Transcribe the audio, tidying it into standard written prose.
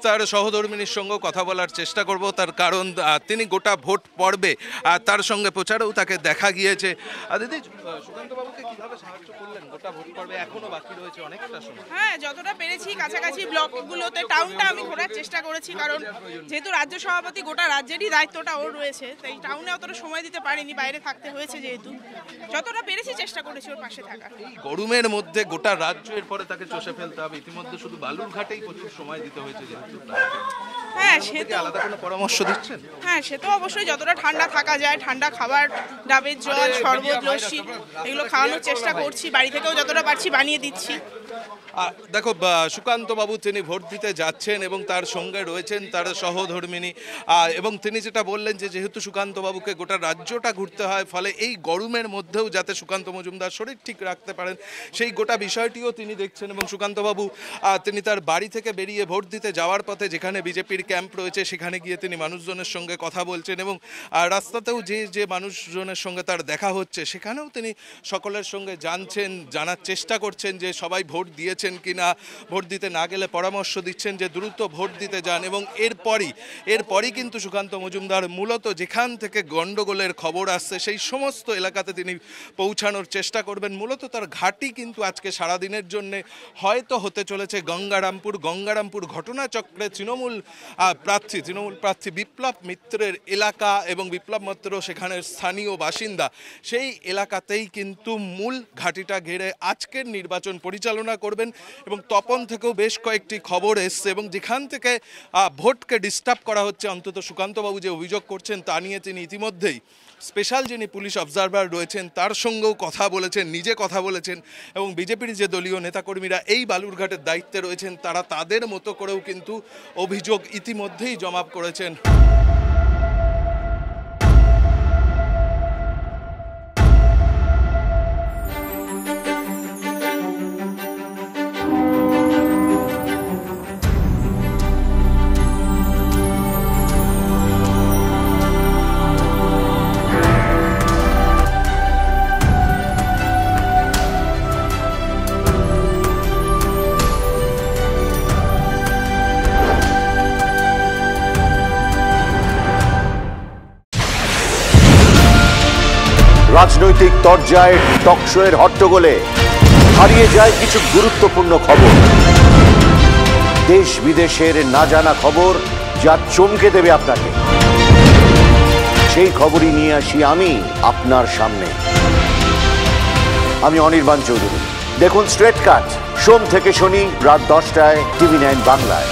তার সহধর্মিনীর সঙ্গে কথা বলার চেষ্টা করব, তার কারণ তিনি গোটা ভোট পর্বে তার সঙ্গে প্রচারেও তাকে দেখা গিয়েছে। দিদি, সুকান্ত বাবুকে কিভাবে সাহায্য করলেন গোটা ভোট পর্বে? এখনো বাকি রয়েছে অনেকটা সময়। হ্যাঁ, যতটা পেরেছি কাছাকাছি ব্লকগুলোতে, টাউনটা আমি ঘোরার চেষ্টা করেছি, কারণ যেহেতু রাজ্য সভাপতি গোটা রাজ্যেরই দায়িত্বটা ওর রয়েছে, তাই টাউনে অতটা সময় দিতে পারিনি, বাইরে থাকতে হয়েছে যেহেতু। যতটা পেরেছি চেষ্টা করেছি ওর পাশে থাকার। গরমের মধ্যে গোটা রাজ্যের পরে তাকে চষে ফেলতে হবে, ইতিমধ্যে শুধু বালুরঘাটেই প্রচুর সময় দিতে হয়েছে যেহেতু। হ্যাঁ, সে তো আলাদা কোনো পরামর্শ দিচ্ছেন? হ্যাঁ, সে তো অবশ্যই যতটা ঠান্ডা থাকা যায়, ঠান্ডা খাবার, ডাবের জল, শরবত, লস্যি এগুলো খাওয়ানোর চেষ্টা করছি, বাড়ি থেকেও যতটা পারছি বানিয়ে দিচ্ছি। দেখো, সুকান্ত বাবু তিনি ভোট দিতে যাচ্ছেন এবং তার সঙ্গে রয়েছেন তার সহধর্মিনী, এবং তিনি যেটা বললেন যে যেহেতু সুকান্ত বাবুকে গোটা রাজ্যটা ঘুরতে হয়, ফলে এই গরমের মধ্যেও যাতে সুকান্ত মজুমদার শরীর ঠিক রাখতে পারেন সেই গোটা বিষয়টিও তিনি দেখছেন। এবং সুকান্ত বাবু তিনি তার বাড়ি থেকে বেরিয়ে ভোট দিতে যাওয়ার পথে যেখানে বিজেপির ক্যাম্প রয়েছে সেখানে গিয়ে তিনি মানুষজনের সঙ্গে কথা বলছেন, এবং রাস্তাতেও যে মানুষজনের সঙ্গে তার দেখা হচ্ছে সেখানেও তিনি সকলের সঙ্গে জানার চেষ্টা করছেন যে সবাই ভোট দিয়েছেন কিনা, ভোট দিতে না গেলে পরামর্শ দিচ্ছেন যে দ্রুত ভোট দিতে যান। এবং এরপরই কিন্তু সুকান্ত মজুমদার মূলত যেখান থেকে গন্ডগোলের খবর আসছে সেই সমস্ত এলাকাতে তিনি পৌঁছানোর চেষ্টা করবেন। মূলত তার ঘাঁটি কিন্তু আজকে সারাদিনের জন্য হয়তো হতে চলেছে গঙ্গারামপুর ঘটনাচক্রে তৃণমূল প্রার্থী বিপ্লব মিত্রের এলাকা, এবং বিপ্লব মিত্র সেখানের স্থানীয় বাসিন্দা। সেই এলাকাতেই কিন্তু মূল ঘাঁটিটা ঘিরে আজকের নির্বাচন পরিচালনা করবেন। এবং তপন থেকেও বেশ কয়েকটি খবর এসছে, এবং যেখান থেকে ভোটকে ডিস্টার্ব করা হচ্ছে অন্তত সুকান্তবাবু যে অভিযোগ করছেন তা নিয়ে তিনি ইতিমধ্যেই স্পেশাল যিনি পুলিশ অবজারভার রয়েছেন তার সঙ্গেও কথা বলেছেন, নিজে কথা বলেছেন, এবং বিজেপির যে দলীয় নেতাকর্মীরা এই বালুরঘাটের দায়িত্বে রয়েছেন তারা তাদের মতো করেও কিন্তু অভিযোগ ইতিমধ্যেই জমা করেছেন। রাজনৈতিক তরজায় টকশোয়ের হট্টগোলে হারিয়ে যায় কিছু গুরুত্বপূর্ণ খবর, দেশ বিদেশের না জানা খবর যা চমকে দেবে আপনাকে। সেই খবরই নিয়ে আসি আমি আপনার সামনে। আমি অনির্বাণ চৌধুরী। দেখুন স্ট্রেট কাট, সোম থেকে শনি রাত 10টায় TV9 বাংলায়।